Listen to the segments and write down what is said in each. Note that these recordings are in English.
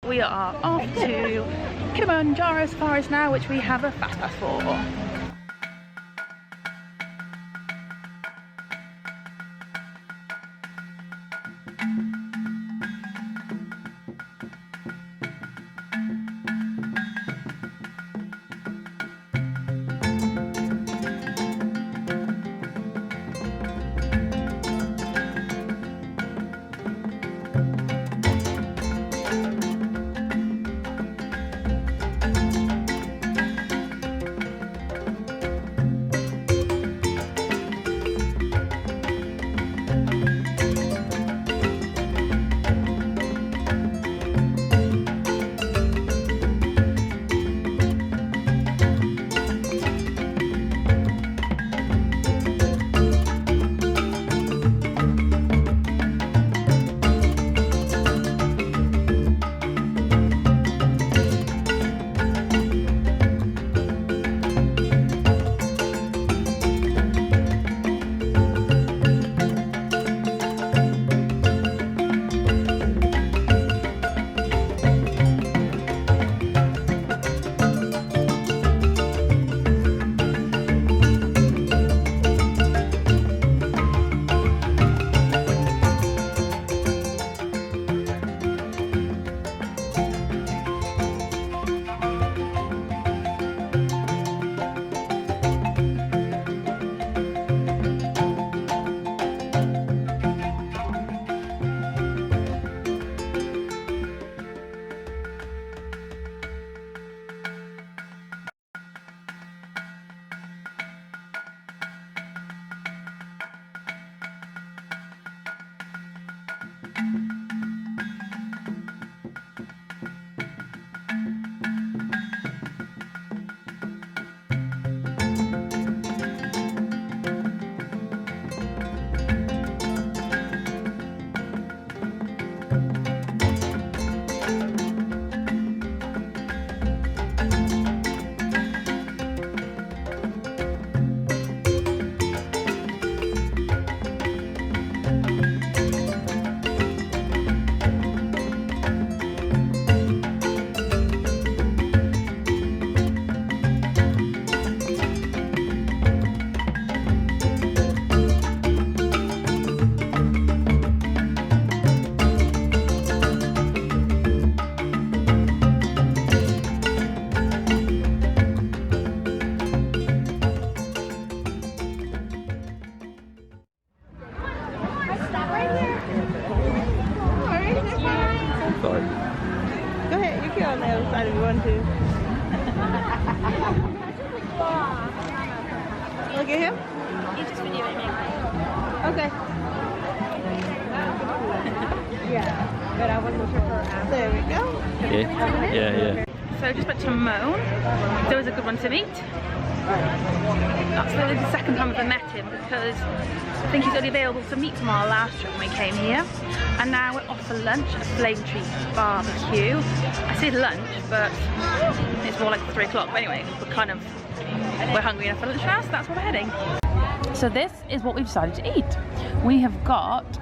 We are off to Kilimanjaro Safaris now, which we have a fast pass for. Look at him. He's just videoing me. Okay. Yeah, but I wasn't sure for us. There we go. Yeah. So just went to Timon. There was a good one to meet. That's really the second time I've met him because I think he's only available to meet from our last trip when we came here. And now we're off for lunch at Flame Tree BBQ. I said lunch, but it's more like 3 o'clock. But anyway, we're hungry enough for lunch now, so that's where we're heading. So this is what we've decided to eat. We have got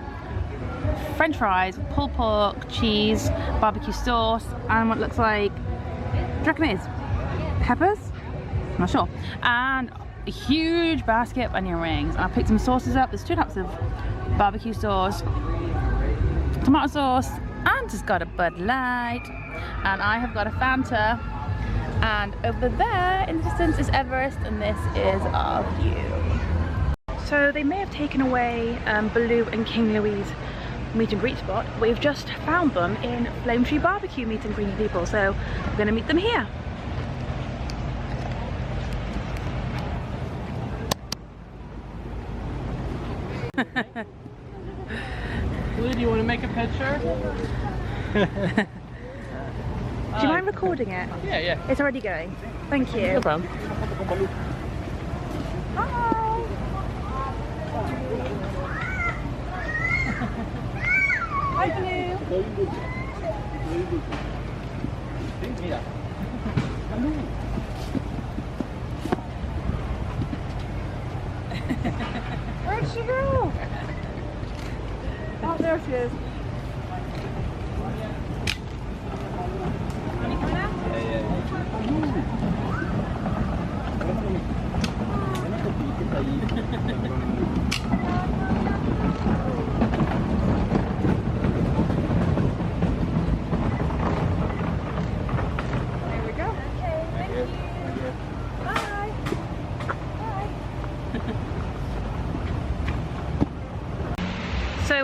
French fries, pulled pork, cheese, barbecue sauce, and what looks like, do you reckon it is? Peppers? I'm not sure. And a huge basket of onion rings. I picked some sauces up. There's 2 types of barbecue sauce, tomato sauce, and just got a Bud Light. And I have got a Fanta. And over there in the distance is Everest, and this is our view. So they may have taken away Baloo and King Louie's meet and greet spot. We've just found them in Flame Tree BBQ meet and greet people, so we're going to meet them here. Louie, do you want to make a picture? Do you mind recording it? Yeah. It's already going. Thank you. No problem. Hi. Hi, Baloo. Where'd she go? Oh, there she is.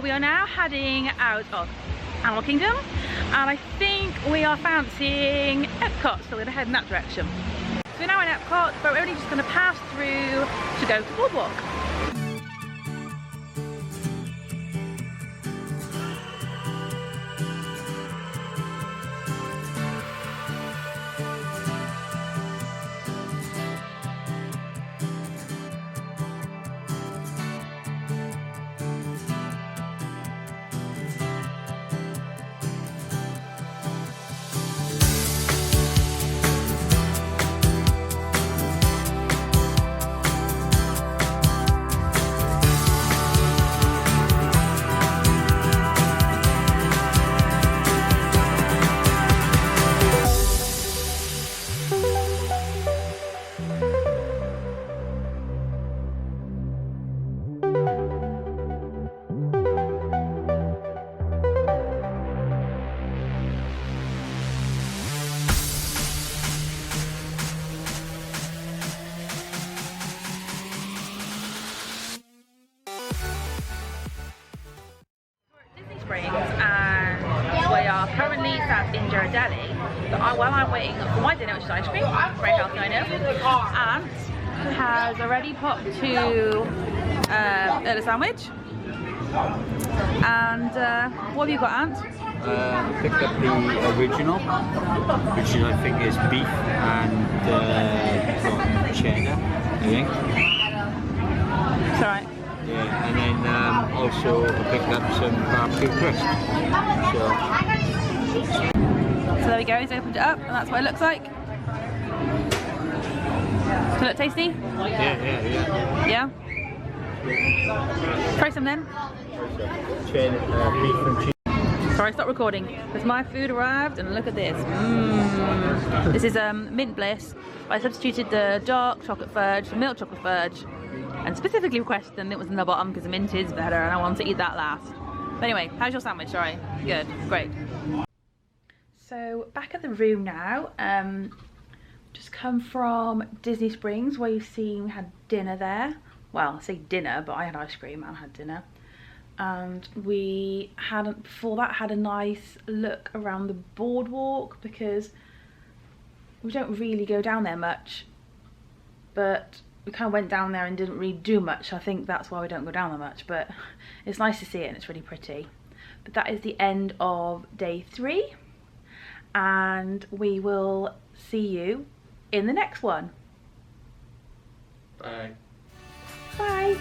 So we are now heading out of Animal Kingdom, and I think we are fancying Epcot, so we're going to head in that direction. So we're now in Epcot, but we're only just going to pass through to go to Boardwalk. And we are currently sat in Ghirardelli, but while I'm waiting for my dinner, which is ice cream, very healthy I know, Ant has already popped to Earl of Sandwich. And what have you got, Ant? Picked up the original, which I think is beef and cheddar, I think. It's alright. Yeah, and then also I picked up some barbecue crisp. So there we go, he's opened it up and that's what it looks like. Does it look tasty? Yeah. Try some then. Beef and cheese. Sorry, stop recording. Because my food arrived and look at this. This is mint bliss. I substituted the dark chocolate fudge for milk chocolate fudge. And specifically requested them, it was in the bottom because the mint is better and I want to eat that last. But anyway, how's your sandwich? Sorry. Good, great. So back at the room now. Just come from Disney Springs where you've seen we had dinner there. Well, I say dinner, but I had ice cream and had dinner. And we hadn't, before that, had a nice look around the boardwalk because we don't really go down there much. But we kind of went down there and didn't really do much. I think that's why we don't go down there much, but it's nice to see it and it's really pretty. But that is the end of day 3 and we will see you in the next one. Bye. Bye.